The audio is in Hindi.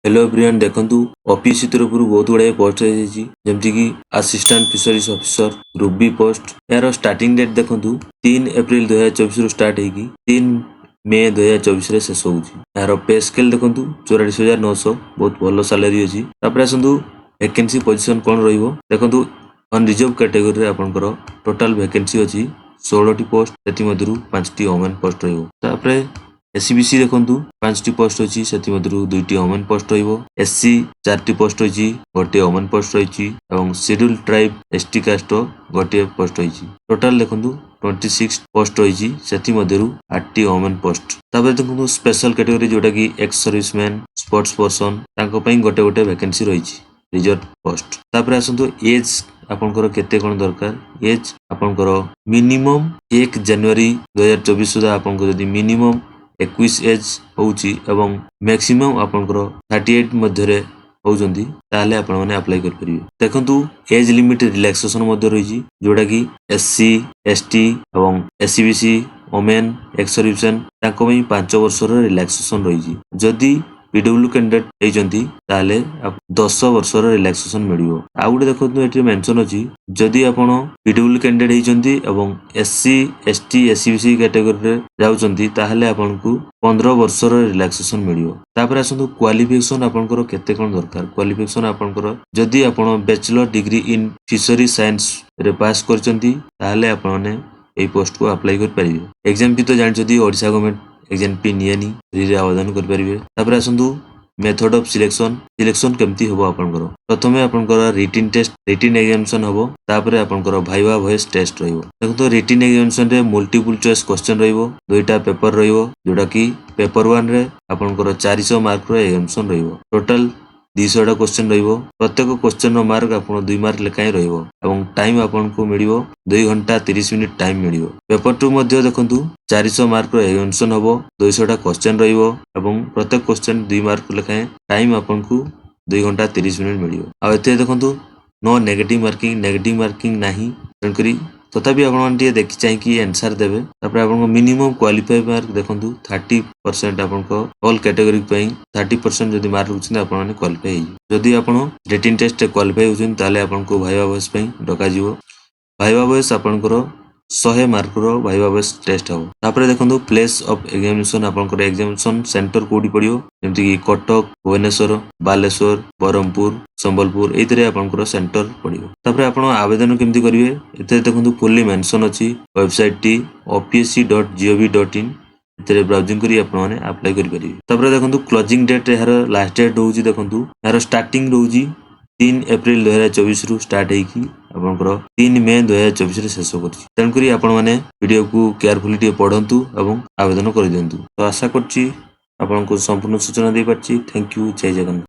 हेलो एवरीवन देखंतु ऑफिस तरफ बहुत गुड़ाए पोस्ट जमती कि assistant fisheries officer group B post यार स्टार्टिंग डेट देखंतु 3 अप्रैल 2024 रु स्टार्ट होगी 3 मे 2024 रे शेष होउची। यार पे स्केल देखंतु 44,900 बहुत भलो सैलरी अछि। तापर आसंतु वैकेंसी पोजीशन कोन रहइबो देखंतु अनरिजर्व कैटेगरी रे आपनकर टोटल वैकेंसी अछि 16 टी पोस्ट सेति मधुरु 5 टी ओमेन पोस्ट रहइबो। तापर एससीबीसी देखंतु 5 टी पोस्ट अछि सेति मधुरु 2 टी ओमेन पोस्ट रहइबो। एससी 4 टी पोस्ट अछि गोटे ओमेन पोस्ट रहिछि एवं शेड्यूल ट्राइब एसटी कास्ट गोटे पोस्ट रहिछि। टोटल देखंतु 26 पोस्ट रहिछि सेति मधुरु 8 टी ओमेन पोस्ट। तापर देखंतु स्पेशल कैटेगरी जोटा कि एक्स सर्विसमैन स्पोर्ट्स पर्सन तांको पई गोटे गोटे वैकेंसी रहिछि रिजर्व पोस्ट। तापर आसंतु एज आपनकर केते कोन दरकार एज आपनकर मिनिमम 1 जनवरी 2024 सुधा आपनको जदी मिनिमम 21 एज होउची एवं मैक्सिमम आपनकर 38 मध्य रे होउजंदी ताले आपण माने अप्लाई कर परिबे। देखंतु एज लिमिट रिलैक्सेशन मध्य रहिछि जोटा कि एससी एसटी एवं एससीबीसी ओमेन एक्स सर्विसमैन ताको पई 5 वर्ष रो रिलैक्सेशन रहिछि। जदी पीडब्ल्यू कैंडिडेट हेजंती ताले 10 वर्ष रो रिलैक्सेशन मिलिबो। आ गुटे देखंतु एठी मेंशन अछि जदी आपण पीडब्ल्यू कैंडिडेट हेजंती एवं एससी एसटी एससीबीसी कैटेगरी रे जाउचंती ताले आपनकु 15 वर्ष रो रिलैक्सेशन मिलिबो। तापर आसंतु क्वालिफिकेशन आपनकर केते कोन दरकार क्वालिफिकेशन आपनकर जदी आपण bachelor degree in fishery science रे पास करचंती ताले आपण माने एई पोस्ट को अप्लाई कर परिबे। एग्जाम भी तो जानचंती ओडिसा गवर्नमेंट एग्जाम पी नियनी रे आवेदन कर परिबे। तापर आसंतु मेथड ऑफ सिलेक्शन केमती होबो आपनकर प्रथमे आपनकर रिटन टेस्ट रिटन एग्जामिनेशन होबो तापर आपनकर भाइवा वॉइस टेस्ट रहइबो। देखो रिटन एग्जामिनेशन रे मल्टीपल चॉइस क्वेश्चन रहइबो दुईटा पेपर रहइबो जोटा कि पेपर 1 रे आपनकर 400 मार्क रो एग्जामिनेशन रहइबो। टोटल 200 टा क्वेश्चन रहइबो प्रत्येक क्वेश्चन रो मार्क आपन 2 मार्क लेखाय रहइबो एवं टाइम आपनको मिलिबो 2 घंटा 30 मिनिट टाइम मिलिबो। पेपर 2 मध्ये देखंतु 400 मार्क रो एग्जामिनेशन होबो 200 टा क्वेश्चन रहइबो एवं प्रत्येक क्वेश्चन 2 मार्क लेखाय टाइम आपनको 2 घंटा 30 मिनिट मिलिबो। आ एते देखंतु नो नेगेटिव मार्किंग नाही तनकरी तथापि आपण टिए देखि चाहि कि आंसर देबे। तापर आपण मिनिमम क्वालिफाई मार्क देखंतु 30% आपनको ऑल कैटेगरी पई 30% जदी मार्क उछन आपण माने क्वालिफाई होई। जदी आपण रिटन टेस्ट क्वालिफाई होछन ताले आपनको भाइवा वॉइस पई डका जिवो। भाइवा वॉइस आपनकर 100 मार्क रो भाइवा वॉइस टेस्ट हो। तापर देखंतु प्लेस ऑफ एग्जामिनेशन आपनकर एग्जामिनेशन सेंटर कोडी पडियो जेमति कि कटक भुवनेश्वर बालेश्वर बरहमपुर संबलपुर एतरे आपनकर सेंटर पडियो। तापर आपण आवेदन केमति करिवे एते देखंतु फुल्ली मेंशन अछि वेबसाइट टी opsc.gov.in एतरे ब्राउजिंग करी आपण माने अप्लाई करि परिबे। तापर देखंतु क्लोजिंग डेट यार लास्ट डेट होउची देखंतु यार स्टार्टिंग रहउची 3 अप्रैल 2024 रु स्टार्ट हेकी आपनकर 3 मे 2024 रे शेष करछि। तन करी आपण माने वीडियो को केयरफुली टे पढंतु एवं आवेदन करि दियंतु। तो आशा करछि आपनको संपूर्ण सूचना दे पाछि। थैंक यू जय जगन्नाथ।